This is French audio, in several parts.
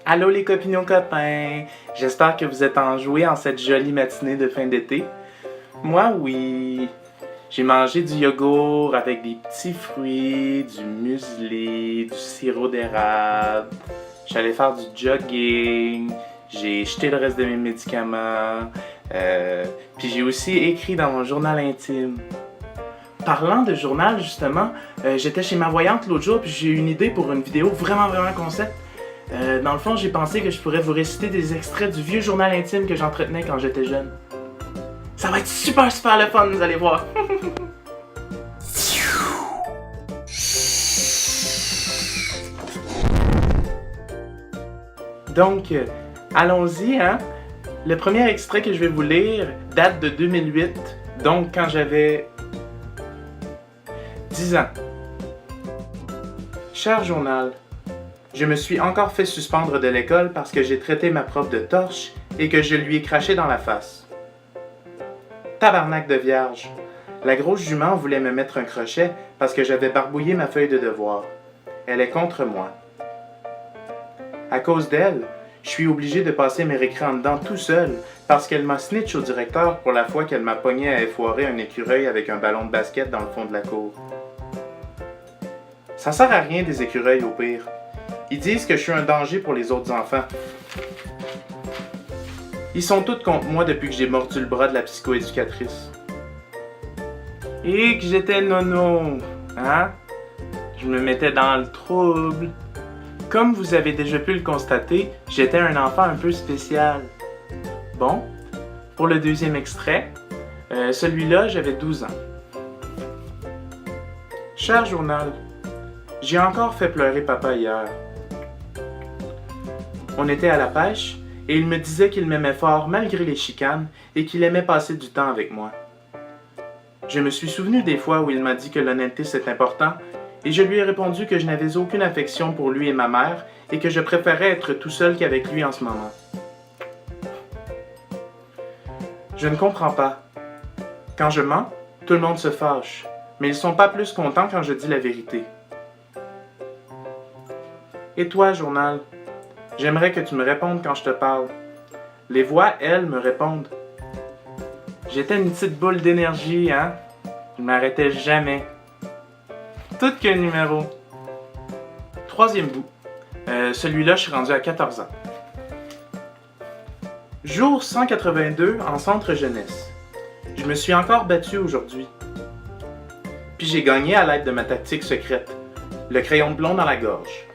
Allô les copines copains, j'espère que vous êtes enjoués en cette jolie matinée de fin d'été. Moi oui, j'ai mangé du yogourt avec des petits fruits, du muesli, du sirop d'érable. J'allais faire du jogging, j'ai jeté le reste de mes médicaments, puis j'ai aussi écrit dans mon journal intime. Parlant de journal justement, j'étais chez ma voyante l'autre jour puis j'ai eu une idée pour une vidéo vraiment concept. Dans le fond, j'ai pensé que je pourrais vous réciter des extraits du vieux journal intime que j'entretenais quand j'étais jeune. Ça va être super le fun, vous allez voir. Donc, allons-y, hein. Le premier extrait que je vais vous lire date de 2008, donc quand j'avais 10 ans. Cher journal, je me suis encore fait suspendre de l'école parce que j'ai traité ma prof de torche et que je lui ai craché dans la face. Tabarnak de vierge. La grosse jument voulait me mettre un crochet parce que j'avais barbouillé ma feuille de devoir. Elle est contre moi. À cause d'elle, je suis obligé de passer mes récrés en dedans tout seul parce qu'elle m'a snitch au directeur pour la fois qu'elle m'a pogné à effoirer un écureuil avec un ballon de basket dans le fond de la cour. Ça sert à rien des écureuils au pire. Ils disent que je suis un danger pour les autres enfants. Ils sont tous contre moi depuis que j'ai mordu le bras de la psychoéducatrice. Et que j'étais nono, hein? Je me mettais dans le trouble. Comme vous avez déjà pu le constater, j'étais un enfant un peu spécial. Bon, pour le deuxième extrait, celui-là, j'avais 12 ans. Cher journal, j'ai encore fait pleurer papa hier. On était à la pêche et il me disait qu'il m'aimait fort malgré les chicanes et qu'il aimait passer du temps avec moi. Je me suis souvenu des fois où il m'a dit que l'honnêteté c'est important et je lui ai répondu que je n'avais aucune affection pour lui et ma mère et que je préférais être tout seul qu'avec lui en ce moment. Je ne comprends pas. Quand je mens, tout le monde se fâche, mais ils sont pas plus contents quand je dis la vérité. Et toi, journal? J'aimerais que tu me répondes quand je te parle. Les voix, elles, me répondent. J'étais une petite boule d'énergie, hein? Je m'arrêtais jamais. Tout qu'un numéro. Troisième bout. Celui-là, je suis rendu à 14 ans. Jour 182 en centre jeunesse. Je me suis encore battu aujourd'hui. Puis j'ai gagné à l'aide de ma tactique secrète. Le crayon de blond dans la gorge.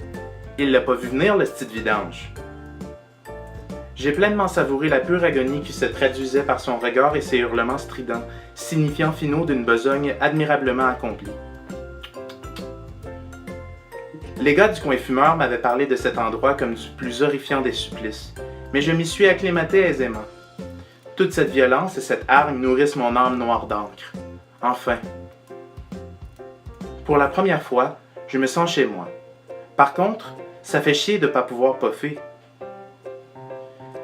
Il l'a pas vu venir, le petit vidange. J'ai pleinement savouré la pure agonie qui se traduisait par son regard et ses hurlements stridents, signifiant finaux d'une besogne admirablement accomplie. Les gars du coin fumeur m'avaient parlé de cet endroit comme du plus horrifiant des supplices, mais je m'y suis acclimaté aisément. Toute cette violence et cette hargne nourrissent mon âme noire d'encre. Enfin. Pour la première fois, je me sens chez moi. Par contre, ça fait chier de pas pouvoir puffer.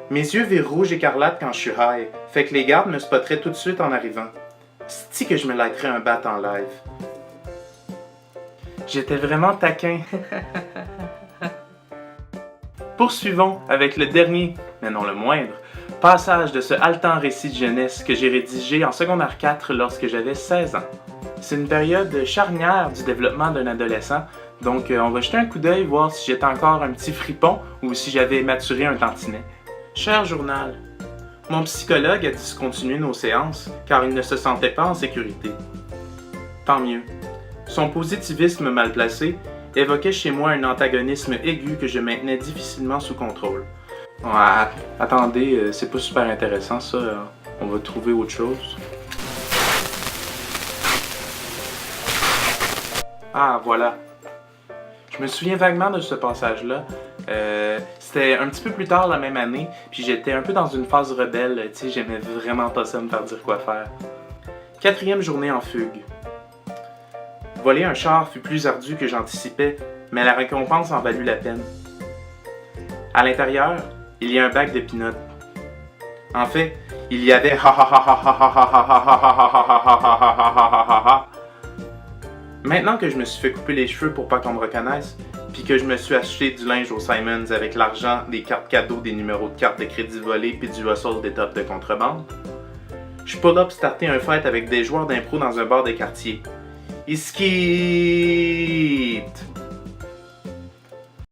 Mes yeux virent rouge écarlate quand je suis high, fait que les gardes me spotteraient tout de suite en arrivant. C'est-tu que je me likerais un bat en live? J'étais vraiment taquin. Poursuivons avec le dernier, mais non le moindre, passage de ce haletant récit de jeunesse que j'ai rédigé en secondaire 4 lorsque j'avais 16 ans. C'est une période charnière du développement d'un adolescent, donc on va jeter un coup d'œil voir si j'étais encore un petit fripon ou si j'avais maturé un tantinet. Cher journal, mon psychologue a discontinué nos séances car il ne se sentait pas en sécurité. Tant mieux. Son positivisme mal placé évoquait chez moi un antagonisme aigu que je maintenais difficilement sous contrôle. Attendez, c'est pas super intéressant ça, on va trouver autre chose. Ah, voilà. Je me souviens vaguement de ce passage-là. C'était un petit peu plus tard la même année, puis j'étais un peu dans une phase rebelle, tu sais, j'aimais vraiment pas ça me faire dire quoi faire. 4e journée en fugue. Voler un char fut plus ardu que j'anticipais, mais la récompense en valut la peine. À l'intérieur, il y a un bac de peanuts. En fait, il y avait Maintenant que je me suis fait couper les cheveux pour pas qu'on me reconnaisse, puis que je me suis acheté du linge au Simons avec l'argent, des cartes cadeaux, des numéros de cartes de crédit volés, puis du hustle d'étapes de contrebande. Je pull up starter un fight avec des joueurs d'impro dans un bar de quartier. Iskit!